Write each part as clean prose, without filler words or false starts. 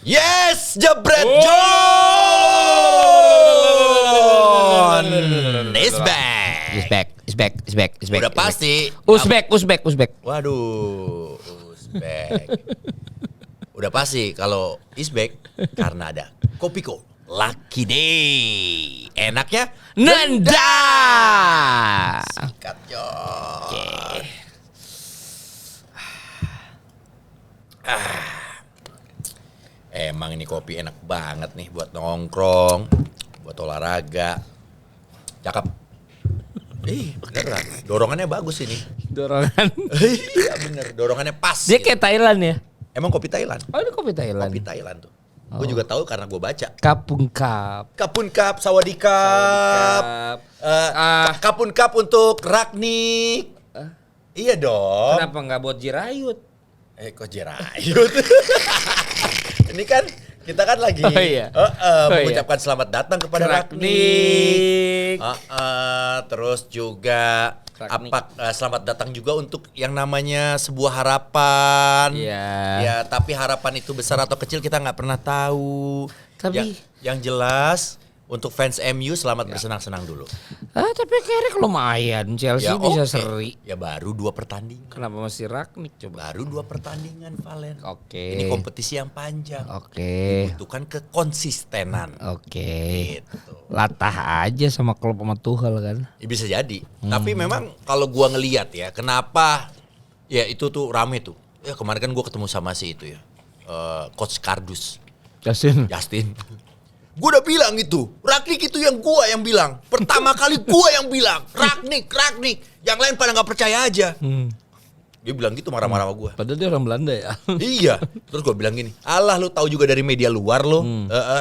Yes, Jebret John is back. Is back. Udah pasti. Uzbek. Waduh, Uzbek. Udah pasti kalau is back karena ada Kopiko Lucky Day. Enaknya Nenda. Sikat John. Okay. Emang ini kopi enak banget nih buat nongkrong, buat olahraga. Cakep. Beneran. Dorongannya bagus ini. Dorongan. Iya bener, dorongannya pas. Dia gitu. kayak Thailand ya? Emang kopi Thailand. Oh, ini kopi Thailand. Kopi Thailand tuh. Gue juga tahu karena gue baca. Kapung Cup. Kapun Cup, Sawadikap. Kapun Cup untuk Ragnik. Iya dong. Kenapa nggak buat Jirayut? Kok Jirayut? Ini kan kita kan lagi mengucapkan selamat datang kepada Ragnik. Terus juga selamat datang juga untuk yang namanya sebuah harapan. Iya. Ya, tapi harapan itu besar atau kecil kita nggak pernah tahu. Tapi yang jelas untuk fans MU selamat bersenang-senang dulu. Tapi kayaknya lumayan Chelsea bisa seri. Ya baru 2 pertandingan. Kenapa masih Ragnik coba? Baru 2 pertandingan, Valen. Oke. Ini kompetisi yang panjang. Oke. Dibutuhkan kekonsistenan. Oke. Gitu. Latah aja sama klub sama Tuchel kan. Ya, bisa jadi. Tapi memang kalau gua ngelihat ya, kenapa ya itu tuh rame tuh. Ya kemarin kan gua ketemu sama si itu ya. Coach Kardus. Justin. Gue udah bilang itu, Ragnik itu yang gue yang bilang. Pertama kali gue yang bilang, Ragnik. Yang lain pada gak percaya aja. Dia bilang gitu marah-marah sama gue. Padahal dia orang Belanda ya. Iya. Terus gue bilang gini, alah lu tahu juga dari media luar lo.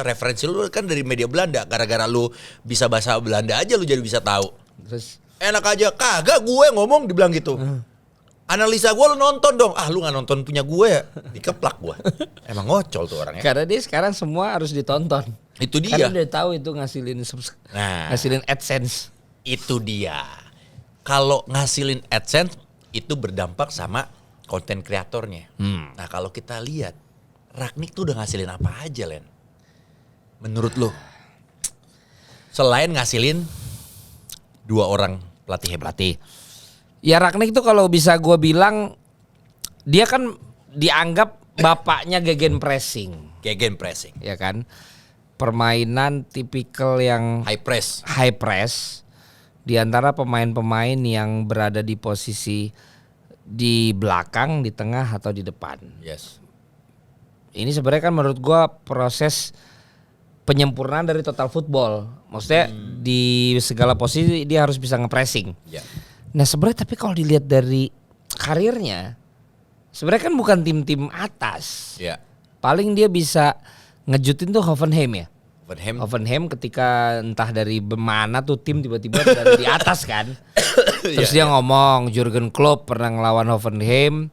Referensi lu kan dari media Belanda. Gara-gara lu bisa bahasa Belanda aja lu jadi bisa tahu. Terus Enak aja, kagak gue ngomong dibilang gitu. Analisa gue lu nonton dong. Lu gak nonton punya gue ya. Dikeplak gue. Emang ngocol tuh orangnya. karena dia sekarang semua harus ditonton. Itu dia. Karena udah tahu itu ngasilin AdSense. Itu dia. Kalau ngasilin AdSense itu berdampak sama konten kreatornya. Nah kalau kita lihat Ragnik tuh udah ngasilin apa aja, Len? Menurut lo? Selain ngasilin 2 orang pelatih hebat. Ya Ragnik tuh kalau bisa gue bilang dia kan dianggap bapaknya gegen pressing, Ya ya kan? Permainan tipikal yang high press di antara pemain-pemain yang berada di posisi di belakang, di tengah atau di depan. Yes. Ini sebenarnya kan menurut gua proses penyempurnaan dari total football. Maksudnya di segala posisi dia harus bisa nge-pressing. Yeah. Nah sebenarnya tapi kalau dilihat dari karirnya, sebenarnya kan bukan tim-tim atas. Ya. Paling dia bisa ngejutin tuh Hoffenheim ya. Hoffenheim. Hoffenheim ketika entah dari mana tuh tim tiba-tiba dari di atas kan. Terus dia ngomong Jurgen Klopp pernah ngelawan Hoffenheim.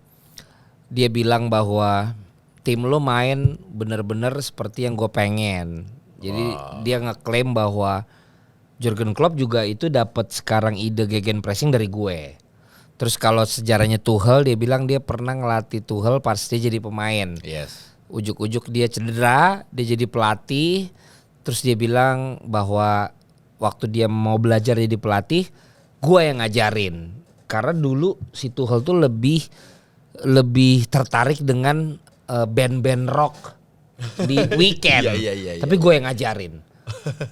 Dia bilang bahwa tim lo main bener-bener seperti yang gue pengen. Jadi dia ngeklaim bahwa Jurgen Klopp juga itu dapat sekarang ide gegen pressing dari gue. Terus kalau sejarahnya Tuchel dia bilang dia pernah ngelatih Tuchel pas dia jadi pemain. Yes. Ujuk-ujuk dia cedera, dia jadi pelatih. Terus dia bilang bahwa waktu dia mau belajar jadi pelatih, gue yang ngajarin. Karena dulu si Tuchel tuh lebih tertarik dengan band-band rock di weekend. Iya. Tapi gue yang ngajarin.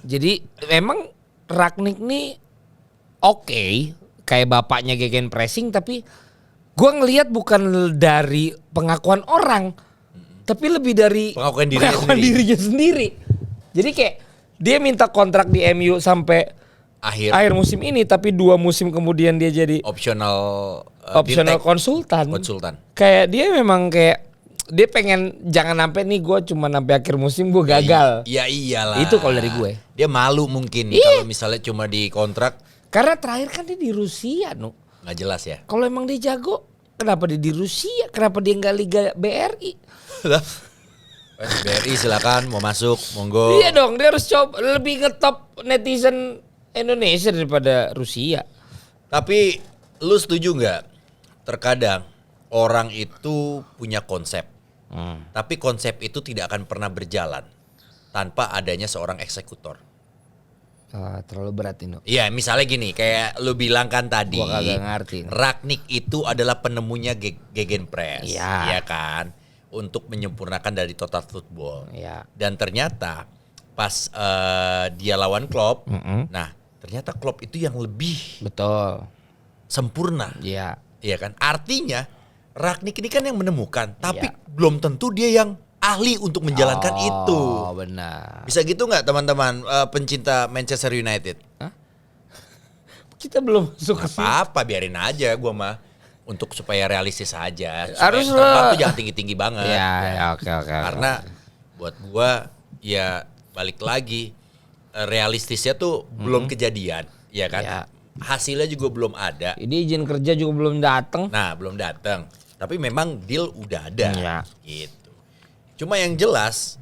Jadi memang Ragnik nih oke, kayak bapaknya gegen pressing, tapi gue ngelihat bukan dari pengakuan orang, tapi lebih dari pengakuan dirinya sendiri. Jadi kayak dia minta kontrak di MU sampai akhir musim ini, tapi 2 musim kemudian dia jadi optional konsultan. Kayak dia memang kayak dia pengen jangan sampai nih gue cuma sampai akhir musim gue gagal. Iya iyalah. Itu kalau dari gue. Dia malu mungkin kalau misalnya cuma di kontrak. Karena terakhir kan dia di Rusia, Nggak jelas ya. Kalau emang dia jago, kenapa dia di Rusia? Kenapa dia nggak Liga BRI? BRI silakan mau masuk, monggo. Iya dong, dia harus coba lebih ngetop netizen Indonesia daripada Rusia. Tapi lu setuju nggak? Terkadang orang itu punya konsep Tapi konsep itu tidak akan pernah berjalan tanpa adanya seorang eksekutor. Terlalu berat ini. Iya, misalnya gini, kayak lu bilang kan tadi, Gua kagak ngerti. Rangnick itu adalah penemunya Gegenpress, Iya. ya kan, untuk menyempurnakan dari total football. Iya. Dan ternyata pas dia lawan Klopp, nah ternyata Klopp itu yang lebih Betul. sempurna, Iya. iya kan? Artinya Rangnick ini kan yang menemukan, tapi Iya. belum tentu dia yang ahli untuk menjalankan itu. Oh, benar. Bisa gitu nggak teman-teman pencinta Manchester United? Kita belum masuk ke situ. Apa biarin aja gua mah untuk supaya realistis aja. Harus terbang lah. tuh jangan tinggi-tinggi banget. Ya, oke. Karena buat gua ya balik lagi realistisnya tuh belum kejadian, ya kan? Ya. Hasilnya juga belum ada. Ini izin kerja juga belum datang. Nah, belum datang. Tapi memang deal udah ada. Ya. Gitu. Cuma yang jelas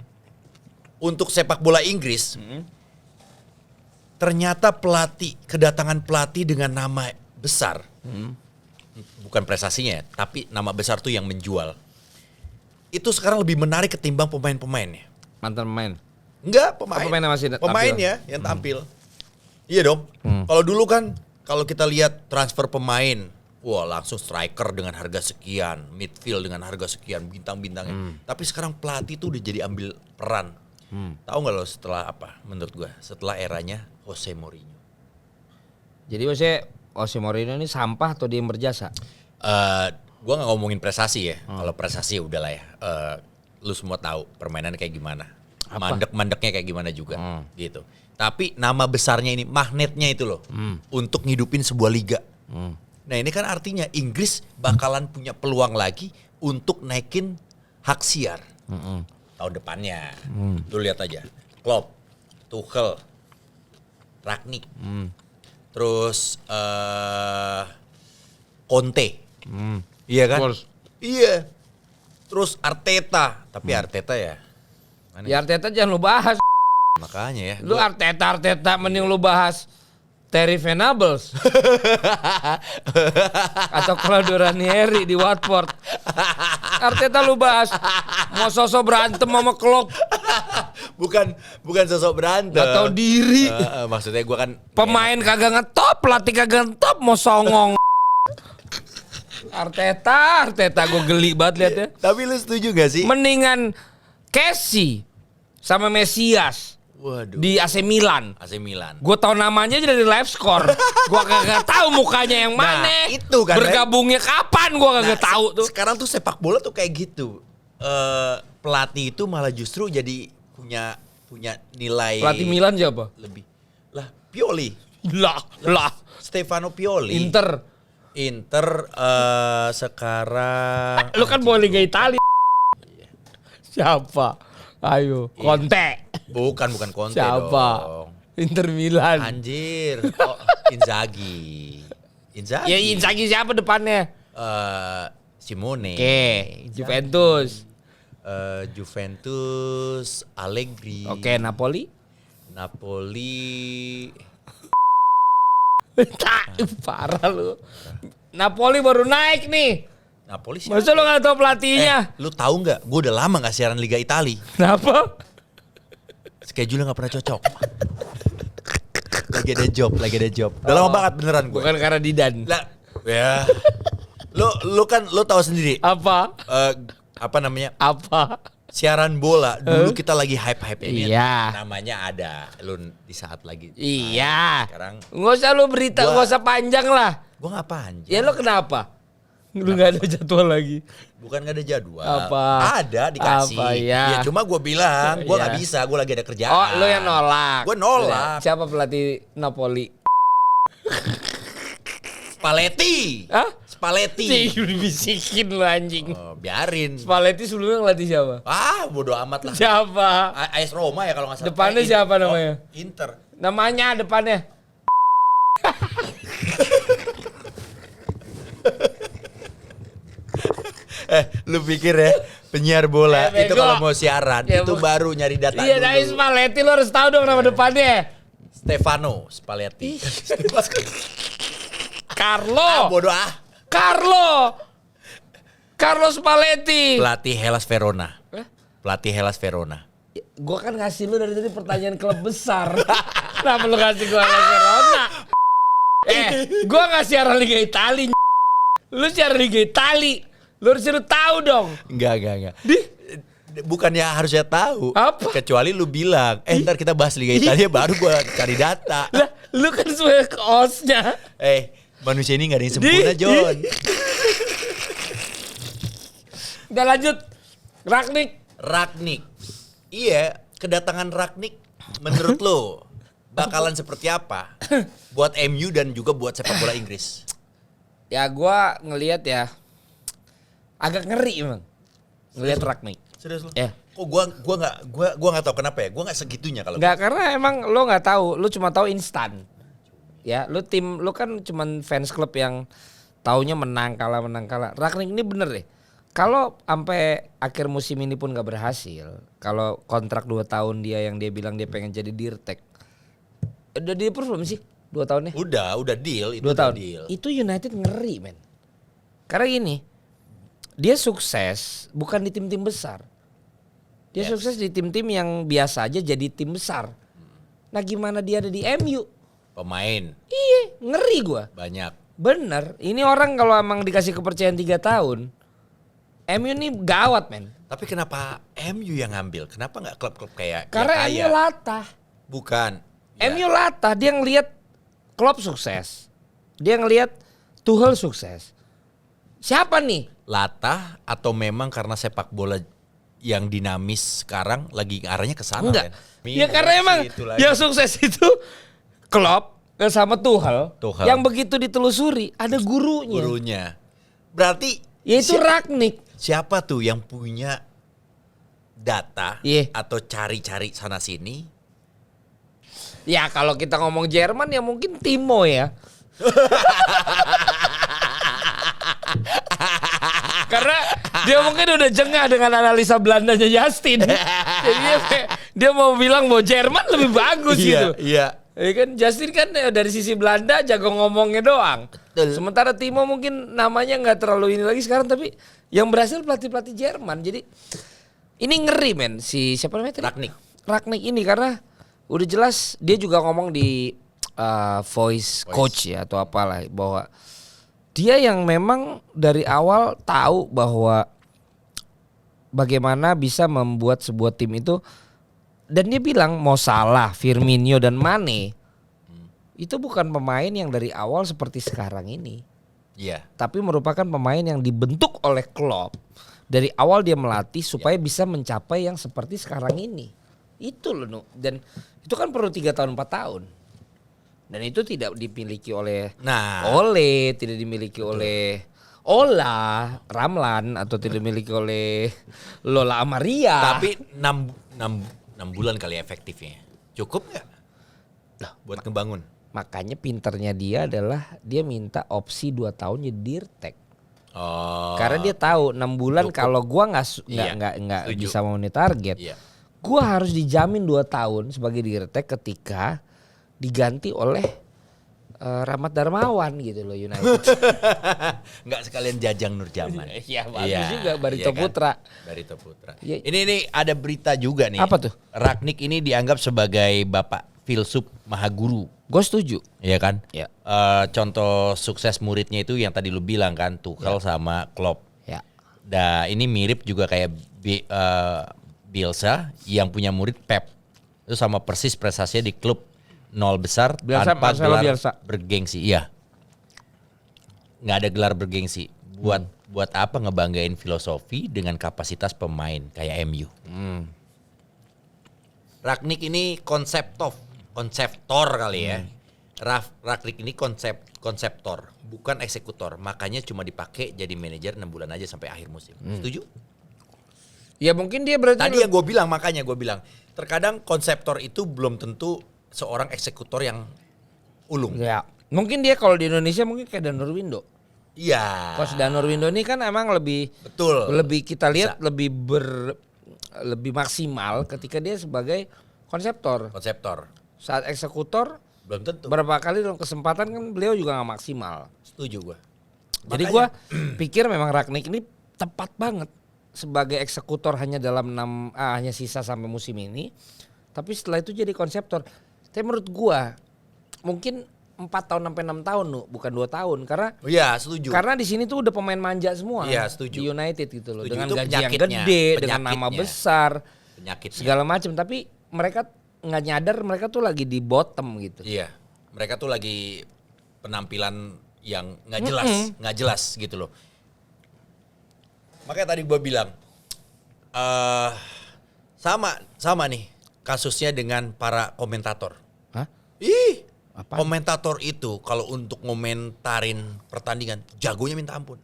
untuk sepak bola Inggris ternyata kedatangan pelatih dengan nama besar. Bukan prestasinya, tapi nama besar tuh yang menjual. Itu sekarang lebih menarik ketimbang pemain-pemainnya. Mantan pemain. Enggak, pemain. Pemainnya masih tampil? Pemainnya yang tampil. Iya dong. Kalau dulu kan kalau kita lihat transfer pemain, wah langsung striker dengan harga sekian, midfield dengan harga sekian, bintang-bintangnya. Tapi sekarang pelatih tuh udah jadi ambil peran. Tahu nggak lo setelah apa? Menurut gua setelah eranya Jose Mourinho. Jadi maksudnya Jose Mourinho ini sampah atau dia yang berjasa? Gua nggak ngomongin prestasi ya. Kalau prestasi ya udahlah ya. Lu semua tahu permainannya kayak gimana. Mandek-mandeknya kayak gimana juga gitu. Tapi nama besarnya ini, magnetnya itu loh. Untuk ngidupin sebuah liga. Nah ini kan artinya Inggris bakalan punya peluang lagi untuk naikin hak siar. Tahun depannya. Lu lihat aja. Klopp, Tuchel, Rangnick. Terus Conte. Iya kan? Course. Iya. Terus Arteta. Tapi Arteta ya. Ya Arteta jangan lu bahas. Makanya ya. Lu Arteta mending lu bahas Terry Venables. Atau Claudio Ranieri di Watford. Arteta lu bahas. Mau sosok berantem sama Klopp. bukan sosok berantem. Gak tau diri. Maksudnya gue kan Pemain kagak ngetop, pelatih kagak ngetop, mau songong. Arteta gue geli banget liatnya. Tapi lu setuju gak sih? Mendingan Casey sama Mesias Waduh. di AC Milan. AC Milan. Gue tau namanya aja dari live score. Gue kagak tahu mukanya yang Nah, mana. itu kan, bergabungnya kapan gue kagak tahu tuh. Sekarang tuh sepak bola tuh kayak gitu. Pelatih itu malah justru jadi punya nilai Pelatih Milan siapa? lebih. Lah, Pioli. Lah. Stefano Pioli. Inter. Sekarang Lu kan bawa Liga Italia. Siapa? Ayo, Conte. bukan Conte Siapa? dong. Inter Milan. Anjir. Inzaghi. Ya Inzaghi siapa depannya? Simone. Oke, Juventus. Juventus, Allegri. Oke, Napoli. Parah lu. Napoli baru naik nih. Napoli siapa? Masa lu gak tau pelatihnya? Lu tahu nggak? Gue udah lama nggak siaran Liga Italia. Kenapa? Schedule nggak pernah cocok. Lagi ada job. Udah lama banget beneran gue. Bukan karena Didan. Lah, ya. Lu tahu sendiri. Apa? Apa namanya? Apa? Siaran bola dulu kita lagi hype-hype ini. Iya. Namanya ada. Lu di saat lagi. Iya. Sekarang Nggak usah lu berita, Gua- nggak usah panjang lah. gue nggak panjang. Ya lu kenapa? Lu nggak ada jadwal lagi. Bukan gak ada jadwal. Apa? Ada dikasih. Apa, ya? Ya cuma gue bilang gue nggak Iya. bisa. Gue lagi ada kerjaan. Oh, lu yang nolak. Gue nolak. Siapa pelatih Napoli? Spalletti. Hah? Spalletti. Sih, dibisikin lu anjing. Oh, biarin. Spalletti sebelumnya ngelatih siapa? Bodo amat lah. Siapa? AS Roma ya kalau nggak salah. Depannya siapa namanya? Inter. Namanya depannya. Lu pikir ya penyiar bola Bego. itu kalau mau siaran Ya, itu Bu. baru nyari data Iya, dulu. dari Spalletti lu harus tahu dong nama depannya. Stefano Spalletti. Carlo. Bodoh ah. Carlo. Carlos Paletti. Pelatih Hellas Verona. Eh? Pelatih Hellas Verona. Gue kan ngasih lu dari tadi pertanyaan klub besar. Kenapa lu ngasih gue Hellas Verona? Gue ngasih arah Liga Italia. Lu siaran Liga Italia. Lu harus tahu dong. Enggak. Bukannya harusnya tahu. Apa? Kecuali lu bilang, ntar kita bahas Liga Italia baru gua cari data. Lah, lu kan sebagai osnya. Manusia ini gak ada yang sempurna, John. Udah lanjut. Rangnick. Iya, kedatangan Rangnick menurut lo bakalan seperti apa buat MU dan juga buat sepak bola Inggris? Ya gua ngelihat ya agak ngeri emang. Ngelihat Rangnick. Serius lo? Ya. Kok gua nggak tahu kenapa ya? Gua nggak segitunya kalau. Nggak, karena emang lo nggak tahu, lo cuma tahu instan. Ya, lo kan cuma fans klub yang taunya menang kalah. Rangnick ini bener deh. Kalau sampai akhir musim ini pun nggak berhasil, kalau kontrak 2 tahun dia yang dia bilang dia pengen jadi Dirtek, udah di approve belum sih 2 tahunnya? Udah deal itu. 2 tahun. Deal. Itu United ngeri men. Karena gini, dia sukses bukan di tim-tim besar. Dia sukses di tim-tim yang biasa aja jadi tim besar. Nah gimana dia ada di MU? Pemain Iya, ngeri gua. banyak. Bener, ini orang kalau emang dikasih kepercayaan 3 tahun, MU ini gawat men. Tapi kenapa MU yang ngambil? Kenapa nggak klub-klub kayak Karena yang MU kaya? latah. Bukan. Ya. MU latah, dia ngelihat Klopp sukses. Dia ngelihat Tuchel sukses. Siapa nih? Latah atau memang karena sepak bola yang dinamis sekarang lagi arahnya ke sana Enggak. kan? Ya karena emang yang sukses itu Klopp sama Tuchel. Yang begitu ditelusuri ada gurunya. Berarti Yaitu Rangnick. siapa tuh yang punya data atau cari-cari sana sini? Ya kalau kita ngomong Jerman ya mungkin Timo ya. Karena dia mungkin udah jengah dengan analisa Belandanya Justin. Jadi dia mau bilang bahwa Jerman lebih bagus gitu. Iya. Ya kan Justin kan dari sisi Belanda jago ngomongnya doang. Betul. Sementara Timo mungkin namanya nggak terlalu ini lagi sekarang, tapi yang berhasil pelatih Jerman. Jadi ini ngeri men si siapa namanya tadi? Rangnick ini karena udah jelas dia juga ngomong di voice coach ya atau apalah bahwa dia yang memang dari awal tahu bahwa bagaimana bisa membuat sebuah tim itu, dan dia bilang mau Salah, Firmino dan Mane itu bukan pemain yang dari awal seperti sekarang ini. Iya. Tapi merupakan pemain yang dibentuk oleh Klopp. Dari awal dia melatih supaya bisa mencapai yang seperti sekarang ini. Itu loh Nu. Dan itu kan perlu 3 tahun 4 tahun. Dan itu tidak dimiliki oleh Ole, tidak dimiliki oleh Ola, Ramlan, atau tidak dimiliki oleh Lola Amaria. Tapi 6 bulan kali efektifnya. Cukup nggak? Buat ngebangun. Makanya pinternya dia adalah dia minta opsi 2 tahun jadi Dirtek. Oh. Karena dia tahu 6 bulan kalau gua nggak bisa memenuhi target. Iya. Gua harus dijamin 2 tahun sebagai Dirtek ketika diganti oleh Rahmat Darmawan gitu loh United. Nggak sekalian Jajang Nurjaman. Iya bagus juga Barito Putra. Barito Putra. Ya. Ini ada berita juga nih. Apa tuh? Rangnick ini dianggap sebagai bapak filsuf mahaguru. Gue setuju. Iya kan? Ya. Contoh sukses muridnya itu yang tadi lu bilang kan, Tuchel sama Klopp. Ya. Nah ini mirip juga kayak Bielsa yang punya murid Pep. Itu sama persis prestasinya di klub 0 besar Bielsa, tanpa Marcelo gelar Bielsa. bergengsi. Iya. Nggak ada gelar bergengsi. Buat apa ngebanggain filosofi dengan kapasitas pemain kayak MU? Rangnick ini konseptor kali ya. Rangnick ini konseptor, bukan eksekutor. Makanya cuma dipakai jadi manajer 6 bulan aja sampai akhir musim. Setuju? Ya mungkin dia berarti Tadi yang gue bilang, makanya gue bilang terkadang konseptor itu belum tentu seorang eksekutor yang ulung. Ya. Mungkin dia kalau di Indonesia mungkin kayak Danur Windo. Iya. Coach Danur Windo ini kan emang lebih kita lihat lebih maksimal ketika dia sebagai konseptor. Saat eksekutor belum tentu. Berapa kali dalam kesempatan kan beliau juga gak maksimal. Setuju gue. Jadi gue pikir memang Rangnick ini tepat banget sebagai eksekutor hanya dalam hanya sisa sampai musim ini. Tapi setelah itu jadi konseptor. Tapi menurut gua mungkin 4 tahun sampai 6 tahun loh, bukan 2 tahun karena Iya, setuju. karena di sini tuh udah pemain manja semua. Iya, setuju. Di United gitu loh. Setuju. Dengan Itu gaji yang penyakitnya, gede, dengan nama penyakitnya. besar, Penyakitnya. segala macam. Tapi mereka nggak nyadar mereka tuh lagi di bottom gitu. Iya, mereka tuh lagi penampilan yang nggak jelas gitu loh. Makanya tadi gue bilang sama nih kasusnya dengan para komentator. Hah? Ih, Apaan? komentator itu kalau untuk ngomentarin pertandingan jagonya minta ampun.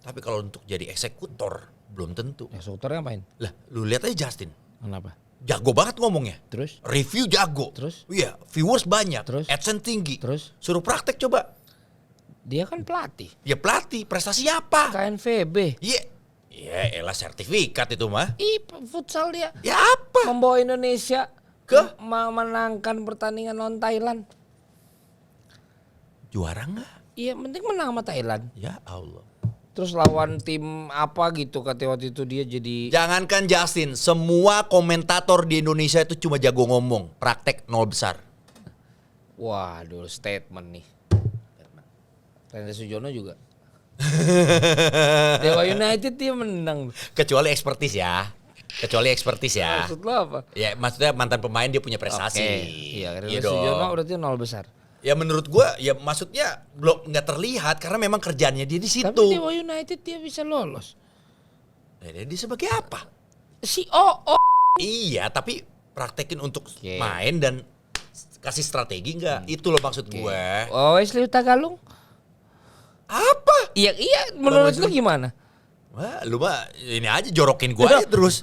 Tapi kalau untuk jadi eksekutor belum tentu. Eksekutornya ngapain? Lah, lu lihat aja Justin. Kenapa? Jago banget ngomongnya. Terus? Review jago. Terus? Iya, viewers banyak. Terus? AdSense tinggi. Terus? Suruh praktek coba. Dia kan pelatih. Ya pelatih, prestasi apa? KNVB. Iya. Ya elah sertifikat itu mah. Futsal dia. Ya apa? Membawa Indonesia Ke? memenangkan pertandingan lawan Thailand. Juara nggak? Iya, penting menang sama Thailand. Ya Allah. Terus lawan tim apa gitu katanya waktu itu dia jadi Jangankan Justin, semua komentator di Indonesia itu cuma jago ngomong, praktek nol besar. waduh statement nih. Renda Sujono juga. Dewa United dia menang. Kecuali ekspertis ya. Maksud lo apa? Ya maksudnya mantan pemain dia punya prestasi. Oke. Iya, Renda Iya Sujono dong. berarti nol besar. Ya menurut gua ya maksudnya belum nggak terlihat karena memang kerjaannya dia di situ. Tapi Dewa United dia bisa lolos. Dia sebagai apa? Si OO. Iya, tapi praktekin untuk Oke. main dan kasih strategi nggak? Itu loh maksud gue. Oh, Wesley Utagalung? Apa? Iya, menurut lu gimana? Wah, lu mah ini aja jorokin gue aja terus.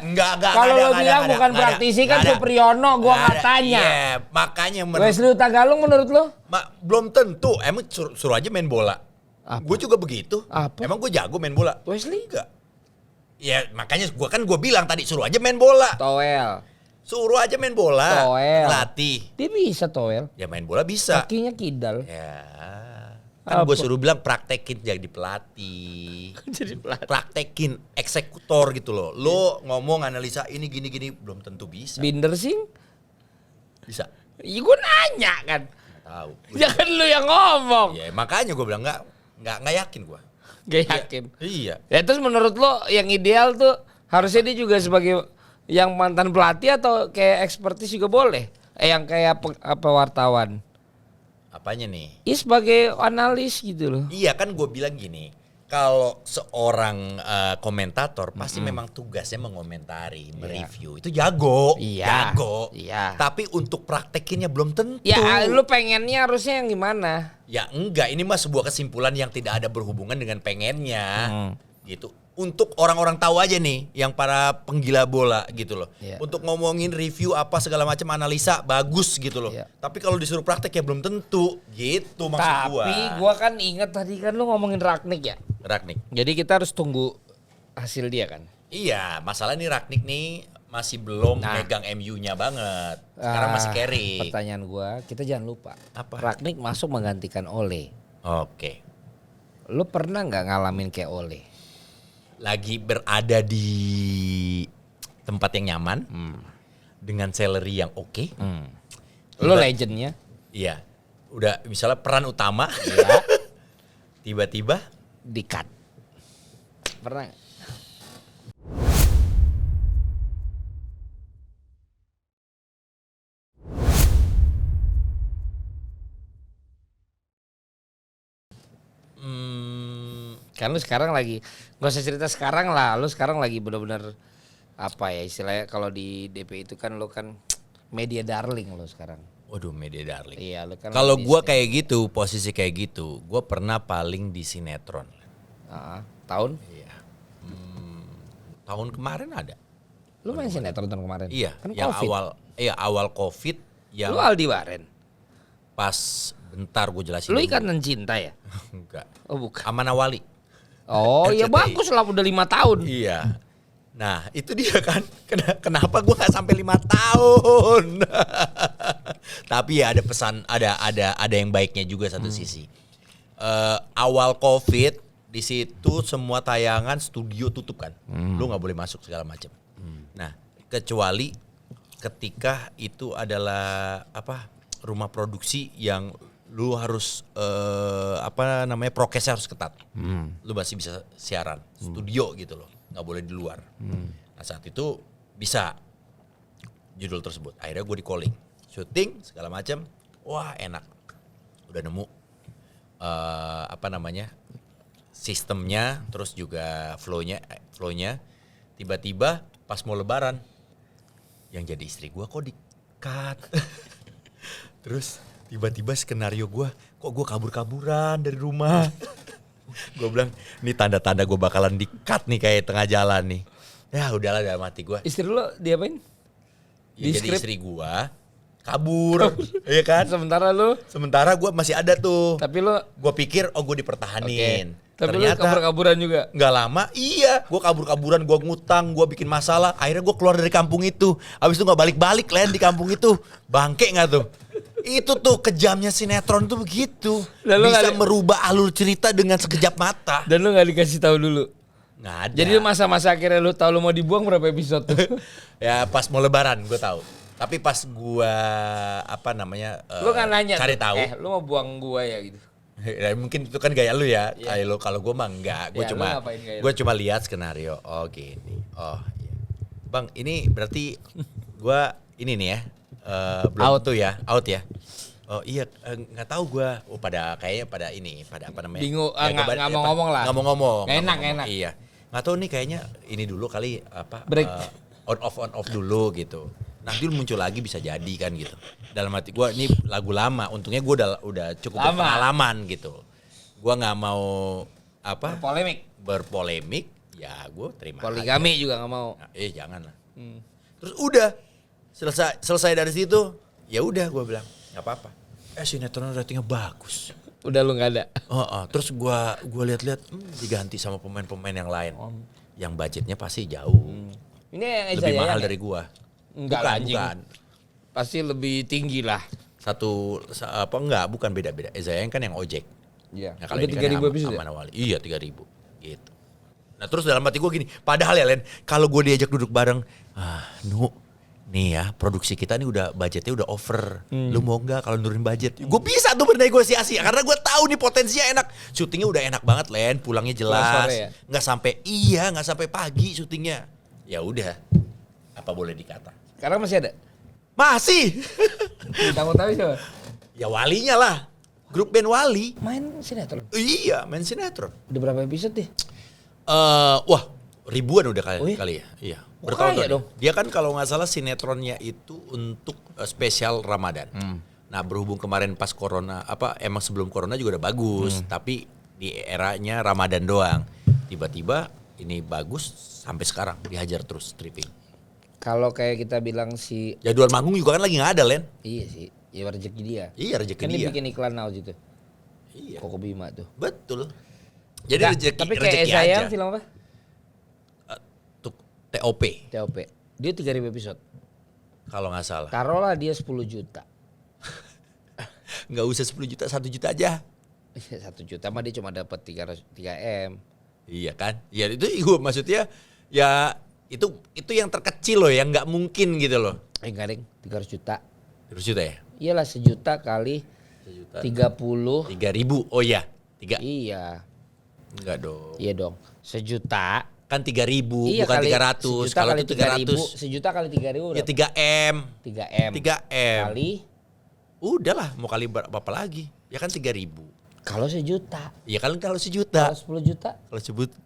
Enggak, Kalau lo bilang bukan praktisi kan Supriyono, gua nggak tanya. Iya, makanya Wesley Utagalung menurut lo? belum tentu. Emang suruh aja main bola. Apa? Gue juga begitu. Apa? Emang gue jago main bola? Wesley? Enggak. Ya makanya gue bilang tadi suruh aja main bola. Toel. Suruh aja main bola. Toel. Latih. Dia bisa Toel. Ya main bola bisa. Kakinya kidal. Ya. Kan gue Apa? suruh bilang praktekin jadi pelatih. Jadi pelatih. Praktekin eksekutor gitu loh. Lo ngomong analisa ini gini-gini belum tentu bisa. Binder sing? Bisa. Iya gue nanya kan. Nggak tahu. Jangan lu yang ngomong. Ya makanya gue bilang nggak yakin gue. Gak yakin. Iya. Ya terus menurut lo yang ideal tuh harusnya dia juga sebagai yang mantan pelatih atau kayak ekspertis juga boleh? Yang kayak apa wartawan? Apanya nih? Iya sebagai analis gitu loh. Iya kan gue bilang gini. Kalau seorang komentator pasti memang tugasnya mengomentari, mereview. Itu jago. Iya. Jago. Iya. Tapi untuk praktekinnya belum tentu. Ya lu pengennya harusnya yang gimana? Ya enggak, ini mah sebuah kesimpulan yang tidak ada berhubungan dengan pengennya. Gitu. Untuk orang-orang tahu aja nih, yang para penggila bola gitu loh. Iya. Untuk ngomongin review apa segala macam analisa bagus gitu loh. Iya. Tapi kalau disuruh praktek ya belum tentu. Gitu maksud gua. Tapi gua kan ingat tadi kan lu ngomongin Ragnik ya. Ragnik. Jadi kita harus tunggu hasil dia kan. Iya, masalah nih Ragnik nih masih belum Nah. megang MU-nya banget. Sekarang masih carry. Pertanyaan gua, kita jangan lupa. Apa? Ragnik masuk menggantikan Ole. Oke. Lu pernah nggak ngalamin kayak Ole? Lagi berada di tempat yang nyaman. Dengan salary yang oke. Lu legendnya? Iya. Udah misalnya peran utama. Ya. Tiba-tiba Di-cut. Pernah nggak? Kan lu sekarang lagi, gak usah cerita sekarang lah, lu sekarang lagi benar-benar apa ya istilahnya kalau di DP itu kan lu kan media darling lu sekarang. waduh media darling. Iya lu kan. Kalau lagi di gua kayak gitu, posisi kayak gitu, gua pernah paling di sinetron. tahun? Iya. Tahun kemarin ada. Lu main sinetron tahun kemarin? Iya, Kan yang COVID. awal Covid yang Lu Aldi Waren? pas bentar gue jelasin. Lu dulu. Ikatan Cinta ya? Enggak. Oh bukan. Aman Awali. Oh ya RCTI. bagus lah udah 5 tahun. Iya. Nah itu dia kan. Kenapa gue nggak sampai 5 tahun? Tapi ya ada pesan, ada yang baiknya juga satu sisi. Awal Covid Di situ semua tayangan studio tutup kan. Lu nggak boleh masuk segala macam. Nah, kecuali ketika itu adalah rumah produksi yang lu harus prokesnya harus ketat. Lu masih bisa siaran studio gitu loh, nggak boleh di luar. Nah saat itu bisa judul tersebut. Akhirnya gue di calling, syuting segala macam. Wah enak, udah nemu sistemnya, terus juga flownya. Tiba-tiba pas mau lebaran, yang jadi istri gue kok di-cut. Terus tiba-tiba skenario gue, kok gue kabur-kaburan dari rumah. Gue bilang, ini tanda-tanda gue bakalan di-cut nih kayak tengah jalan nih. Ya udahlah dalam hati gue. Istri lo diapain? Ya, jadi istri gue kabur, iya kan? Sementara gue masih ada tuh. Tapi lo, gue pikir gue dipertahanin. Tapi ternyata lo kabur-kaburan juga. Nggak lama, iya, gue kabur-kaburan, gue ngutang, gue bikin masalah. Akhirnya gue keluar dari kampung itu. Abis itu nggak balik-balik di kampung itu. Bangke nggak tuh? Itu tuh kejamnya sinetron tuh begitu. Bisa merubah alur cerita dengan sekejap mata. Dan lu nggak dikasih tahu dulu? Nggak ada. Jadi masa-masa akhirnya lu tahu lu mau dibuang berapa episode tuh? Ya pas mau lebaran gue tahu. Tapi pas gue lu nggak nanya cari tahu. Lu mau buang gue ya gitu. Ya, mungkin itu kan gaya lu ya. Yeah. Kalau gue mah enggak. Gue cuma lihat skenario. Oh gini. Oh iya. Bang, ini berarti gue ini nih ya. Belum out tuh ya, out ya. Oh iya, nggak tahu gue. Oh kayaknya pada apa namanya? Bingung, nggak mau ngomong lah. Nggak mau ngomong. Enak. Iya. Nggak tahu nih kayaknya ini dulu kali break. On off dulu gitu. Nanti muncul lagi bisa jadi kan gitu. Dalam hati gue ini lagu lama. Untungnya gue udah cukup berpengalaman gitu. Gue nggak mau berpolemik. Ya gue terima. Poligami juga nggak mau. Nah, jangan lah. Terus udah selesai dari situ. Ya udah gue bilang nggak apa-apa. Sinetron ratingnya bagus. Udah lu nggak ada. Terus gue lihat-lihat diganti sama pemain-pemain yang lain. Yang budgetnya pasti jauh. Ini yang lebih mahal dari gue. Bukan. Pasti lebih tinggi lah. Bukan beda-beda. Eza yang kan yang ojek. Iya. Nah, kalau ini kan yang Aman Awali. Iya 3.000 gitu. Nah terus dalam hati gue gini, padahal ya Len, kalau gue diajak duduk bareng, nih ya produksi kita nih budgetnya udah over. Lu mau nggak kalau nurunin budget? Gue bisa tuh bernegosiasi karena gue tahu nih potensinya enak. Syutingnya udah enak banget Len, pulangnya jelas. Ya? Nggak sampai pagi syutingnya. Ya udah, apa boleh dikata? Sekarang masih ada? Masih. Kita mau tahu siapa? Ya Walinya lah. Grup band Wali. Main sinetron? Iya, main sinetron. Udah berapa episode deh? Wah, ribuan udah kali ya. Iya. Bertahun-tahun dong. Dia kan kalau nggak salah sinetronnya itu untuk spesial Ramadan. Nah, berhubung kemarin pas corona, emang sebelum corona juga udah bagus, tapi di eranya Ramadan doang. Tiba-tiba ini bagus sampai sekarang dihajar terus stripping. Kalau kayak kita bilang jadwal manggung juga kan lagi nggak ada Len. Iya sih, ya rezeki dia. Iya rezeki kan dia. Kan bikin iklan now gitu. Iya. Koko Bima tuh. Betul. Jadi rezeki. Tapi kayak Sayang film apa? TOP. Dia 3.000 episode. Kalau nggak salah. Taruhlah dia 10 juta. Nggak usah 10 juta, 1 juta aja. 1 juta mah dia cuma dapat 3M. Iya kan? Ya itu maksudnya ya itu yang terkecil loh, yang nggak mungkin gitu loh. Enggak deng, 300 juta. 300 juta ya? Iyalah 1 juta kali 30. 3.000. Oh iya, 3. Iya. Enggak dong. Iya dong. 1 juta kan 3.000 iya, bukan kali, 300. Kalau itu 300. 1 juta kali 3.000 ya 3M. 3M. Kali udahlah mau kali berapa lagi? Ya kan 3.000. Kalau 1 juta. Iya kan kalau 1 juta. Kalau 10 juta.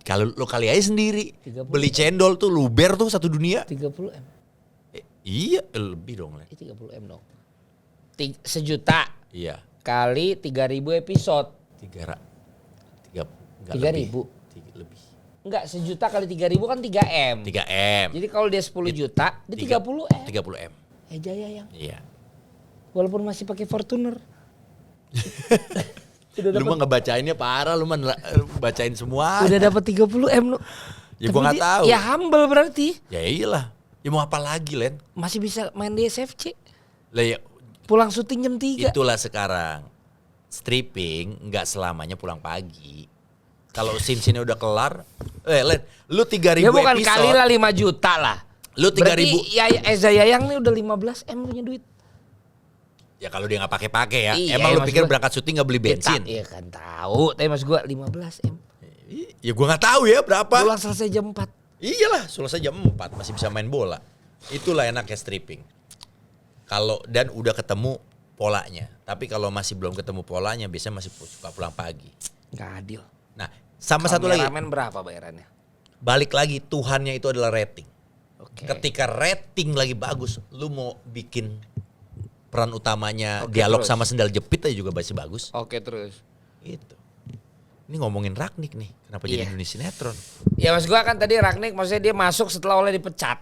Kalau lo kali aja sendiri. Beli cendol tuh luber tuh satu dunia. 30M. Iya lebih dong. 30M dong. 1 juta. Iya. Kali 3.000 episode. 3.000. Lebih. Enggak, 1 juta kali 3.000 kan 3M. 3M. Jadi kalau dia 10 juta, dia 30M. 30M. Jaya yang. Iya. Walaupun masih pakai Fortuner. Lu mah ngebacainnya parah, lu mah bacain semua. Udah dapat 30M lu. Ya gua enggak tahu. Ya humble berarti. Ya iyalah. Ya mau apa lagi, Len? Masih bisa main di SFC. Lah ya pulang syuting jam 3. Itulah sekarang. Stripping enggak selamanya pulang pagi. Kalau scene-nya udah kelar, Len, lu 3.000 Ya bukan episode. kali lah 5 juta lah. Lu 3.000. Berarti ya Eza Yayang nih udah 15 M punya duit. Ya kalau dia nggak pakai-pakai ya. Iya, Emang lu maksud pikir gua- berangkat syuting nggak beli bensin? Iya kan tahu, tapi mas gua 15 M. Ya gua nggak tahu ya berapa. Pulang selesai jam 4. Iyalah, selesai jam 4 masih bisa main bola. Itulah enaknya stripping. Kalau dan udah ketemu polanya. Tapi kalau masih belum ketemu polanya biasanya masih suka pulang pagi. Nggak adil. Nah, sama satu lagi. Kameramen berapa bayarannya? Balik lagi Tuhannya itu adalah rating. Oke. Ketika rating lagi bagus, lu mau bikin peran utamanya Oke, dialog terus. sama sendal jepit aja juga masih bagus. Oke terus. Itu. Ini ngomongin Ragnik nih, kenapa jadi Iya. Indonesia sinetron? Ya mas gua kan tadi Ragnik maksudnya dia masuk setelah oleh dipecat.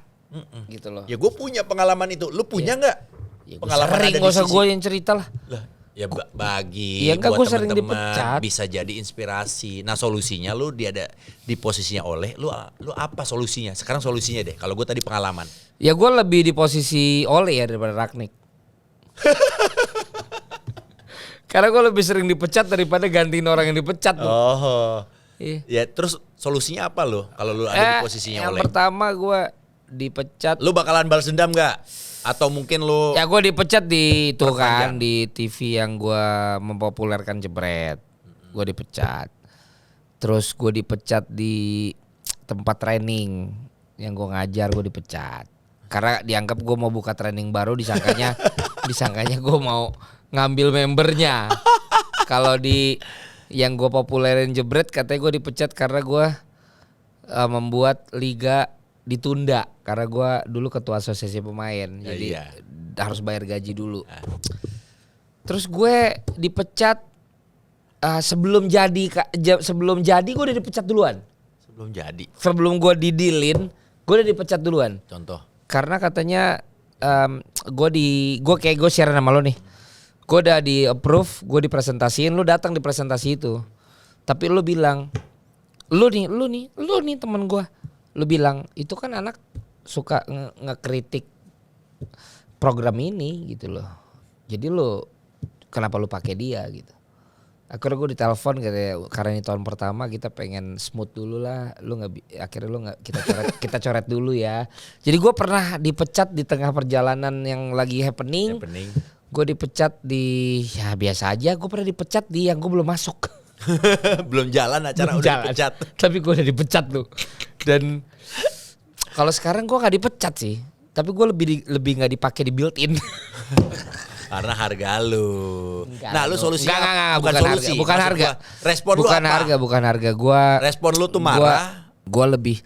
Gitu loh. Ya gue punya pengalaman itu, lu punya nggak? Ya, gua Pengalaman sering, ada gak di usah sisi. gue yang cerita lah. Lah, ya bagi Iya, enggak, buat gua sering temen-temen dipecat. bisa jadi inspirasi. Nah solusinya lu dia ada di posisinya oleh, lu apa solusinya? Sekarang solusinya deh. Kalau gue tadi pengalaman. Ya gue lebih di posisi oleh ya daripada Ragnik. Karena gue lebih sering dipecat daripada gantiin orang yang dipecat tuh. Oh, Iya. ya terus solusinya apa lo? Kalau lu ada di posisinya yang oleh, pertama gue dipecat. lu bakalan balas dendam nggak? Atau mungkin lu Ya gue dipecat di itu Perpanjang. kan di TV yang gue mempopulerkan Jebret. Gue dipecat. Terus gue dipecat di tempat training yang gue ngajar, gue dipecat. Karena dianggap gue mau buka training baru, disangkanya gue mau ngambil membernya. Kalau di yang gue populerin Jebret katanya gue dipecat karena gue membuat liga ditunda karena gue dulu ketua asosiasi pemain, jadi iya. harus bayar gaji dulu. Terus gue dipecat sebelum jadi gue udah dipecat duluan. sebelum jadi. Sebelum gue didilin, gue udah dipecat duluan. Contoh. Karena katanya gue share sama lo nih. Gue udah di approve, gue dipresentasiin, lu datang di presentasi itu. Tapi lu bilang, lu nih temen gue. Lu bilang, itu kan anak suka ngekritik program ini gitu loh. Jadi lu kenapa lu pakai dia gitu. Akhirnya gue ditelepon katanya, karena ini tahun pertama kita pengen smooth dulu lah. Akhirnya lu nggak kita coret dulu ya. Jadi gue pernah dipecat di tengah perjalanan yang lagi happening. Gue dipecat di ya biasa aja. Gue pernah dipecat di yang gue belum masuk. Belum jalan acara Belum udah jalan. dipecat. Tapi gue udah dipecat tuh. Dan kalau sekarang gue nggak dipecat sih. Tapi gue lebih nggak dipakai di built-in. Karena harga lu. Enggak, Nah, lu solusinya enggak, bukan solusi. bukan Maksud harga. gua, respon lu apa? Bukan harga. Gua Respon lu tuh marah. Gua lebih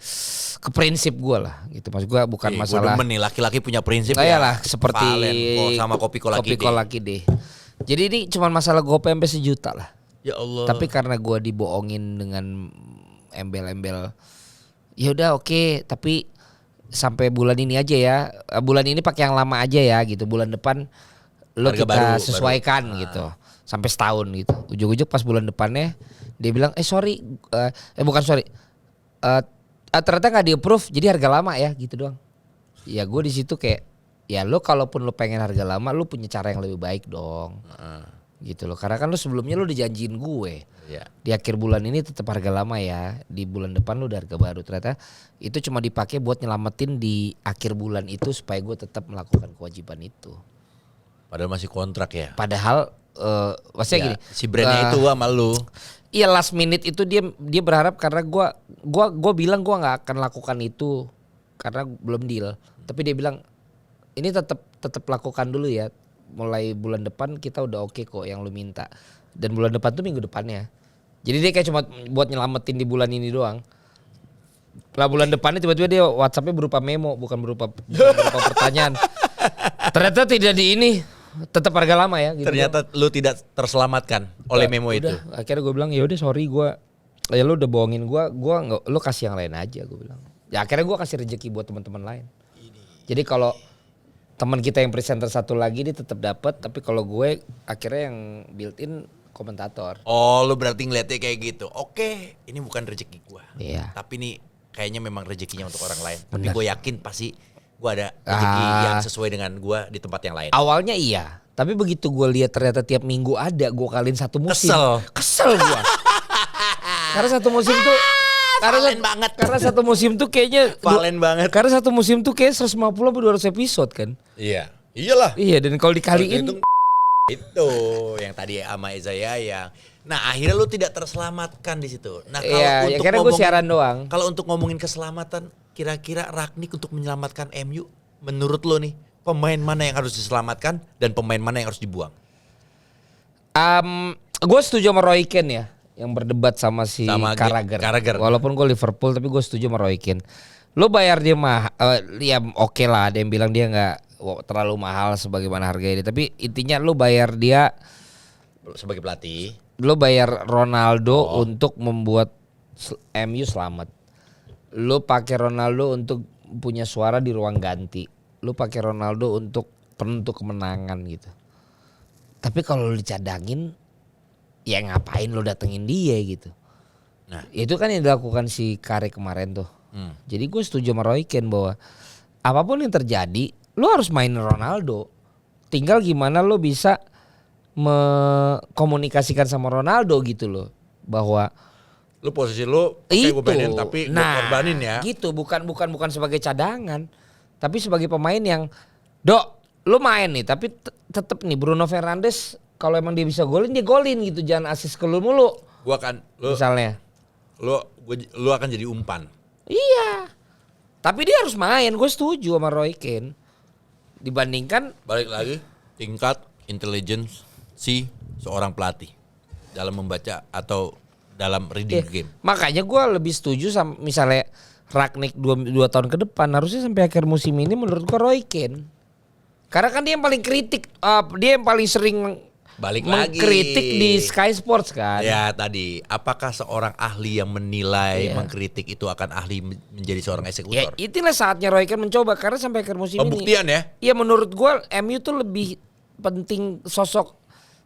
ke prinsip gua lah gitu. Maksud gua bukan Gue masalah. demen nih laki-laki punya prinsip Kayak ya. lah seperti Valen, sama kopi kolaki deh. Jadi ini cuma masalah gope sampai 1 juta lah. Ya Allah. Tapi karena gua dibohongin dengan embel-embel. Ya udah oke, tapi sampai bulan ini aja ya. Bulan ini pakai yang lama aja ya gitu. Bulan depan lo Harga kita baru. sesuaikan gitu. Sampai setahun gitu. Ujung-ujung pas bulan depannya dia bilang bukan sorry. Ternyata nggak di approve jadi harga lama ya gitu doang. Ya gue di situ kayak ya lo kalaupun lo pengen harga lama lo punya cara yang lebih baik dong. Gitu loh. Karena kan lo sebelumnya lo dijanjiin gue. Ya. Di akhir bulan ini tetap harga lama ya. Di bulan depan lo udah harga baru. Ternyata itu cuma dipakai buat nyelamatin di akhir bulan itu supaya gue tetap melakukan kewajiban itu. Padahal masih kontrak ya. Padahal maksudnya Ya, gini. si brandnya itu sama lu. Iya last minute itu dia berharap karena gua bilang gua nggak akan lakukan itu karena belum deal. Tapi dia bilang ini tetap lakukan dulu ya. Mulai bulan depan kita udah oke kok yang lu minta. Dan bulan depan tuh minggu depannya. Jadi dia kayak cuma buat nyelamatin di bulan ini doang. Lah bulan depannya tiba-tiba dia WhatsApp-nya berupa memo bukan berupa pertanyaan. Ternyata tidak di ini. Tetap harga lama ya gitu. Ternyata lu tidak terselamatkan oleh memo itu. Akhirnya gue bilang ya udah sorry gue ya lu udah bohongin gue nggak, lu kasih yang lain aja gue bilang. Ya akhirnya gue kasih rezeki buat teman-teman lain. Jadi kalau teman kita yang presenter satu lagi dia tetap dapat, tapi kalau gue akhirnya yang built-in komentator. Oh, lu berarti ngeliatnya kayak gitu. Oke, ini bukan rezeki gua. Iya. Tapi nih kayaknya memang rezekinya untuk orang lain. Tapi Benar. gue yakin pasti gua ada rezeki yang sesuai dengan gua di tempat yang lain. Awalnya iya, tapi begitu gue lihat ternyata tiap minggu ada gue kaliin satu musim. Kesel. Kesel gue. Karena satu musim tuh Valen banget. Karena satu musim tuh kayaknya Valen banget. Karena satu musim tuh kayak 150 sampai 200 episode kan. Iya. Iyalah. Iya, dan kalau dikaliin itu yang tadi sama Eza Yayang. Nah, akhirnya lu tidak terselamatkan di situ. Nah, kalau ya, untuk karena gue siaran doang. Kalau untuk ngomongin keselamatan, kira-kira Rangnick untuk menyelamatkan MU menurut lo nih, pemain mana yang harus diselamatkan dan pemain mana yang harus dibuang? Gue setuju sama Roy Keane ya, yang berdebat sama si Carragher. Walaupun gue Liverpool, tapi gue setuju sama Roy Keane. Lo bayar dia ya oke lah. Ada yang bilang dia nggak terlalu mahal sebagaimana harganya dia. Tapi intinya lo bayar dia sebagai pelatih. Lo bayar Ronaldo untuk membuat MU selamat. Lo pakai Ronaldo untuk punya suara di ruang ganti. Lo pakai Ronaldo untuk penentu kemenangan gitu. Tapi kalau lo dicadangin, ya ngapain lo datengin dia gitu. Nah, itu kan yang dilakukan si Kare kemarin tuh. Jadi gue setuju sama Roy Keane bahwa apapun yang terjadi, lo harus main Ronaldo. Tinggal gimana lo bisa mengkomunikasikan sama Ronaldo gitu loh, bahwa lu posisi lu itu gue mainin tapi gue korbanin ya. Gitu, bukan sebagai cadangan, tapi sebagai pemain yang lu main nih, tapi tetep nih Bruno Fernandes kalau emang dia bisa golin, dia golin gitu, jangan asis ke lu mulu. Gua akan misalnya lu akan jadi umpan. Iya. Tapi dia harus main, gue setuju sama Roy Keane. Dibandingkan balik lagi tingkat intelligence si seorang pelatih dalam membaca atau dalam reading game. Makanya gue lebih setuju sama misalnya Rangnick 2 tahun ke depan, harusnya sampai akhir musim ini menurut gue Roy Keane. Karena kan dia yang paling kritik, dia yang paling sering mengkritik di Sky Sports kan. Ya tadi, apakah seorang ahli yang menilai, mengkritik itu akan ahli menjadi seorang eksekutor? Ya itulah saatnya Roy Keane mencoba, karena sampai akhir musim pembuktian ini. Ya? Iya menurut gue MU tuh lebih penting sosok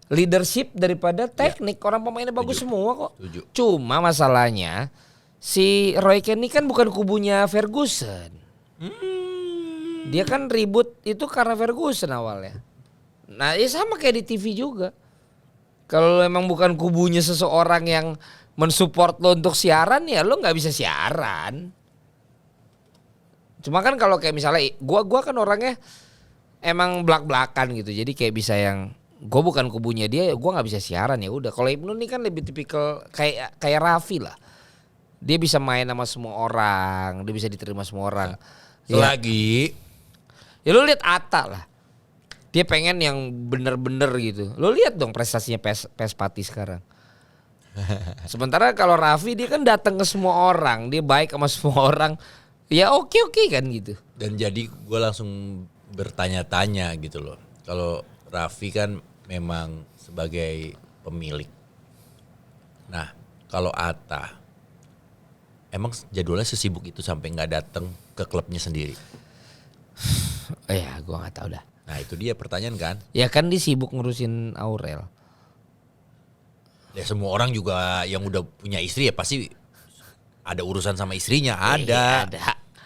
leadership daripada teknik. Orang pemainnya bagus semua kok. Cuma masalahnya si Roy Keane ini kan bukan kubunya Ferguson. Dia kan ribut itu karena Ferguson awalnya. Nah ya sama kayak di TV juga. Kalau emang bukan kubunya seseorang yang mensupport lo untuk siaran, ya lo gak bisa siaran. Cuma kan kalau kayak misalnya gua kan orangnya emang belak-belakan gitu. Jadi kayak bisa yang gue bukan kubunya dia, gue gak bisa siaran, ya udah. Kalau Ibnu ini kan lebih tipikal kayak Raffi lah. Dia bisa main sama semua orang, dia bisa diterima semua orang. Selagi ya lu lihat Atta lah. Dia pengen yang bener-bener gitu. Lu lihat dong prestasinya PS Pati sekarang. Sementara kalau Raffi dia kan datang ke semua orang, dia baik sama semua orang. Ya oke kan gitu. Dan jadi gue langsung bertanya-tanya gitu loh. Kalau Raffi kan memang sebagai pemilik. Nah, kalau Atta emang jadwalnya sesibuk itu sampai nggak datang ke klubnya sendiri? Ya, gue nggak tahu dah. Nah, itu dia pertanyaan kan? Ya kan dia sibuk ngurusin Aurel. Ya semua orang juga yang udah punya istri ya pasti ada urusan sama istrinya, ada.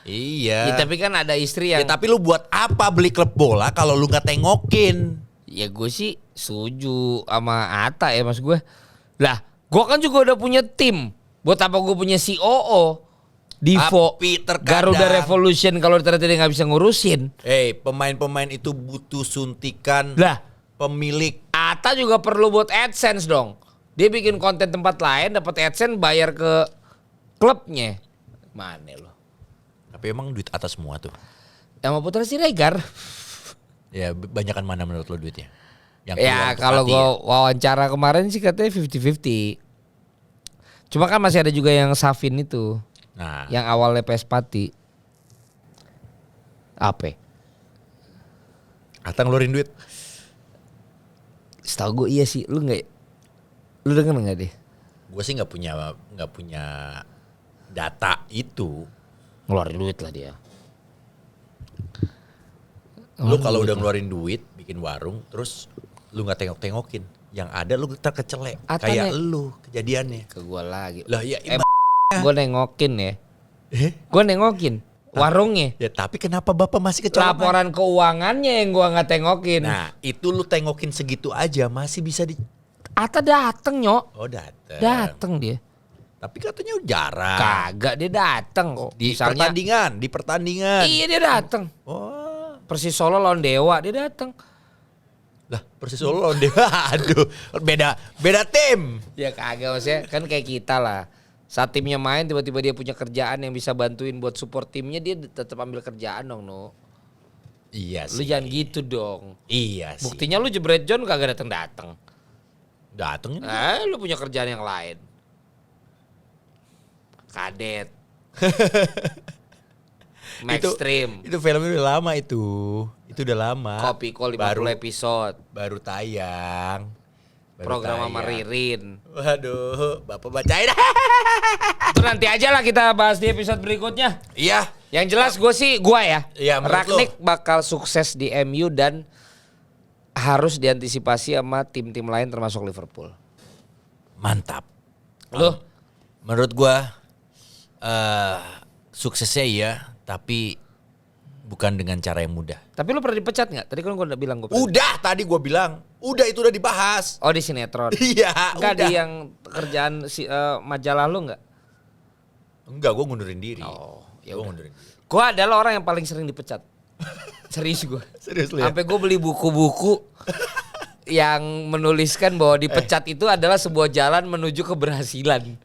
Iya. Ya, tapi kan ada istri yang. Ya tapi lu buat apa beli klub bola kalau lu nggak tengokin? Ya gue sih setuju sama Atta ya mas gue. Lah, gue kan juga udah punya tim. Buat apa gue punya COO? Divo, Garuda Revolution kalau ternyata dia nggak bisa ngurusin. Pemain-pemain itu butuh suntikan. Lah, pemilik. Atta juga perlu buat AdSense dong. Dia bikin konten tempat lain, dapat AdSense, bayar ke klubnya. Mana lo? Tapi emang duit atas semua tuh. Sama Putra Siregar. Ya, banyakan mana menurut lo duitnya? Yang ya kalau gue wawancara kemarin sih katanya 50-50. Cuma kan masih ada juga yang Safin itu. Nah, yang awalnya PS Pati. Apa? Atta ngeluarin duit. Setahu gue iya sih. Lu denger nggak deh? Gue sih nggak punya data itu. Ngeluarin duit lah dia. Lu kalau udah ngeluarin duit bikin warung, terus lu nggak tengok-tengokin, yang ada lu terkecelek. Kayak lu kejadiannya. Ke gua lagi. Lah ya. Gue nengokin ya. Gue nengokin warungnya. Ya tapi kenapa bapak masih kecolongan? Laporan keuangannya yang gue nggak tengokin. Nah itu lu tengokin segitu aja masih bisa di. Atta dateng nyok. Oh dateng. Dateng dia. Tapi katanya jarang. Kagak, dia datang kok. Di Misalnya, pertandingan. iya dia datang. Oh. Persis Solo lawan Dewa dia datang. Lah, Persis Solo lawan Dewa. Aduh, beda tim. Ya kagak, maksudnya kan kayak kita lah. Saat timnya main tiba-tiba dia punya kerjaan yang bisa bantuin buat support timnya, dia tetap ambil kerjaan dong, no. Iya Lu sih. jangan gitu dong. Iya sih. Buktinya lu jebret John kagak datang. Dateng ini. Lu punya kerjaan yang lain. Kadet. Maxstream. Itu filmnya udah lama itu. Itu udah lama. Kopi Call 50 episode. Baru tayang. Program sama Ririn. Waduh, Bapak bacain. Itu nanti aja lah kita bahas di episode berikutnya. Iya. Yang jelas gue ya. Iya, menurut Rangnick bakal sukses di MU dan harus diantisipasi sama tim-tim lain termasuk Liverpool. Mantap. Lu? Menurut gua suksesnya iya, tapi bukan dengan cara yang mudah. Tapi lu pernah dipecat nggak? Tadi kan gue udah bilang gue. Udah, tadi gua bilang. Udah, itu udah dibahas. Oh, di sinetron. Iya, Enggak udah. di yang kerjaan majalah lu nggak? Enggak, gua ngundurin diri. Oh, ya Gua udah. ngundurin diri. Gue adalah orang yang paling sering dipecat. Serius gue. Serius lu ya? Sampai gue beli buku-buku yang menuliskan bahwa dipecat itu adalah sebuah jalan menuju keberhasilan.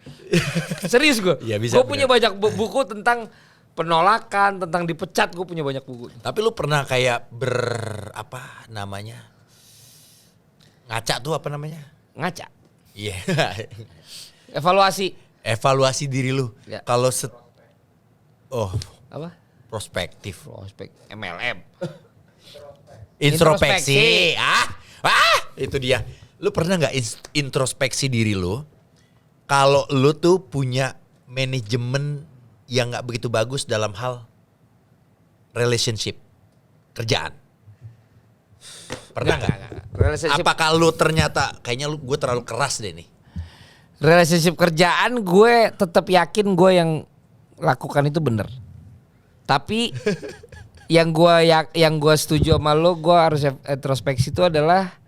Serius gue. Iya, bisa, Gue punya bener. banyak buku tentang penolakan, tentang dipecat. Gue punya banyak buku. Tapi lu pernah kayak apa namanya? Ngaca tuh apa namanya? Ngaca. Iya. Evaluasi. Evaluasi diri lu. Ya. Kalau Apa? prospektif. Prospek MLM. Introspeksi. Itu dia. Lu pernah nggak introspeksi diri lu? Kalau lu tuh punya manajemen yang nggak begitu bagus dalam hal relationship, kerjaan. Pernah nggak? Relationship, Apakah lu ternyata kayaknya gue terlalu keras deh nih? relationship kerjaan gue tetap yakin gue yang lakukan itu bener. Tapi yang gue setuju sama lo, gue harus introspeksi itu adalah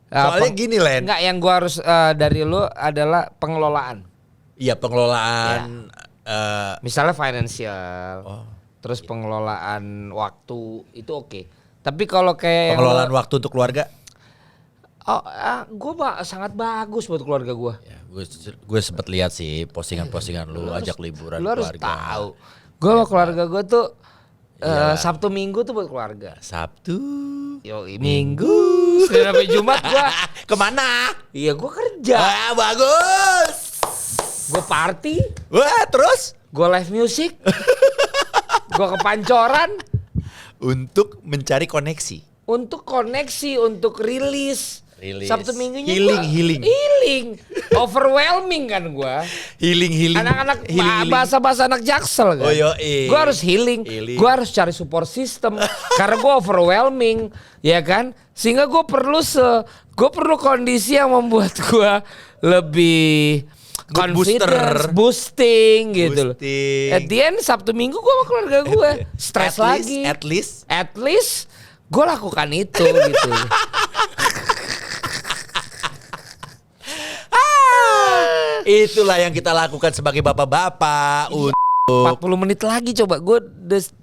Soalnya gini Len. Enggak, yang gue harus dari lo adalah pengelolaan. Iya, pengelolaan. Misalnya financial, Oh. terus pengelolaan waktu itu oke. Tapi kalau kayak Pengelolaan waktu untuk keluarga. gue sangat bagus buat keluarga gue. Ya, gue sempat lihat sih postingan-postingan lu ajak liburan Lu harus keluarga. tahu. Gue sama keluarga gue tuh Sabtu Minggu tuh buat keluarga. Sabtu. Yoi, Minggu. Senin sampai Jumat gue Kemana? iya gue kerja. Bagus. Gue party. Wah, terus? Gue live music. Gue ke Pancoran. Untuk mencari koneksi. Untuk koneksi, untuk rilis. Rilis. Sabtu Minggunya Healing. Overwhelming kan gue. Healing. Anak-anak Healing. bahasa-bahasa anak Jaksel kan. Oh, yoi. Gue harus healing. Gue harus cari support system karena gue overwhelming, ya kan? Sehingga gue perlu kondisi yang membuat gue lebih confidence, boosting gitu loh. At the end Sabtu Minggu gue sama keluarga gue stres lagi. At least gue lakukan itu gitu. Itulah yang kita lakukan sebagai bapak-bapak. 40 menit lagi coba gue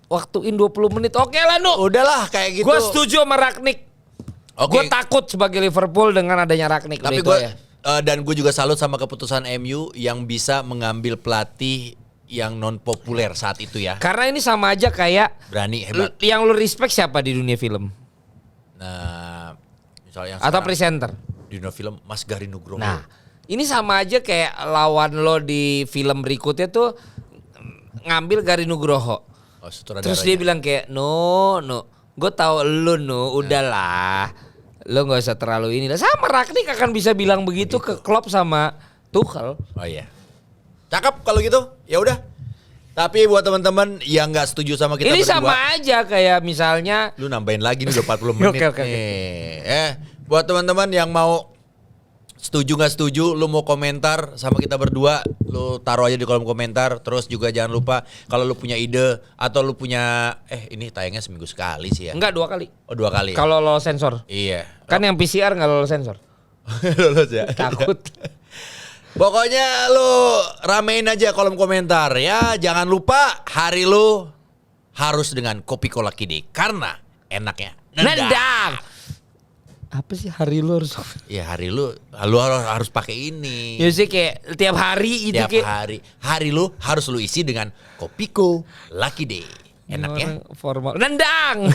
waktuin 20 menit. Oke lah Nu. Udahlah kayak gitu. Gue setuju sama Rangnick. Oke. Gue takut sebagai Liverpool dengan adanya Rangnick. Tapi Udah itu gue aja. dan gue juga salut sama keputusan MU yang bisa mengambil pelatih yang non populer saat itu ya. Karena ini sama aja kayak Berani, hebat. yang lu respect siapa di dunia film? Nah, misalnya yang Atau sekarang presenter? di dunia film Mas Gari Nugroho. Nah, ini sama aja kayak lawan lo di film berikutnya tuh ngambil Gari Nugroho. Terus dia bilang kayak no, gue tahu lu udahlah, lo nggak usah terlalu ini lah. Sama Rangnick akan bisa bilang begitu ke Klopp sama Tuchel. Oh iya. Cakep kalau gitu. Ya udah. Tapi buat teman-teman yang nggak setuju sama kita Ini berdua, sama aja kayak misalnya lu nambahin lagi nih udah 40 menit. Oke. nih. Buat teman-teman yang mau setuju nggak setuju, lu mau komentar sama kita berdua, lu taruh aja di kolom komentar. Terus juga jangan lupa kalau lu punya ide atau lu punya ini tayangnya seminggu sekali sih ya. enggak 2 kali. Oh 2 kali. Kalau lo sensor. Iya. Kan yang PCR nggak lo sensor. Lolos ya. Takut. Pokoknya lu ramein aja kolom komentar ya. Jangan lupa hari lu harus dengan kopi Cola Kide karena enaknya Nendang. Apa sih hari lu harus? Ya hari lu harus pakai ini. Ya sih kayak tiap hari itu Tiap kayak hari lu harus lu isi dengan Kopiko Lucky Day. Enak ya? Formal. Nendang.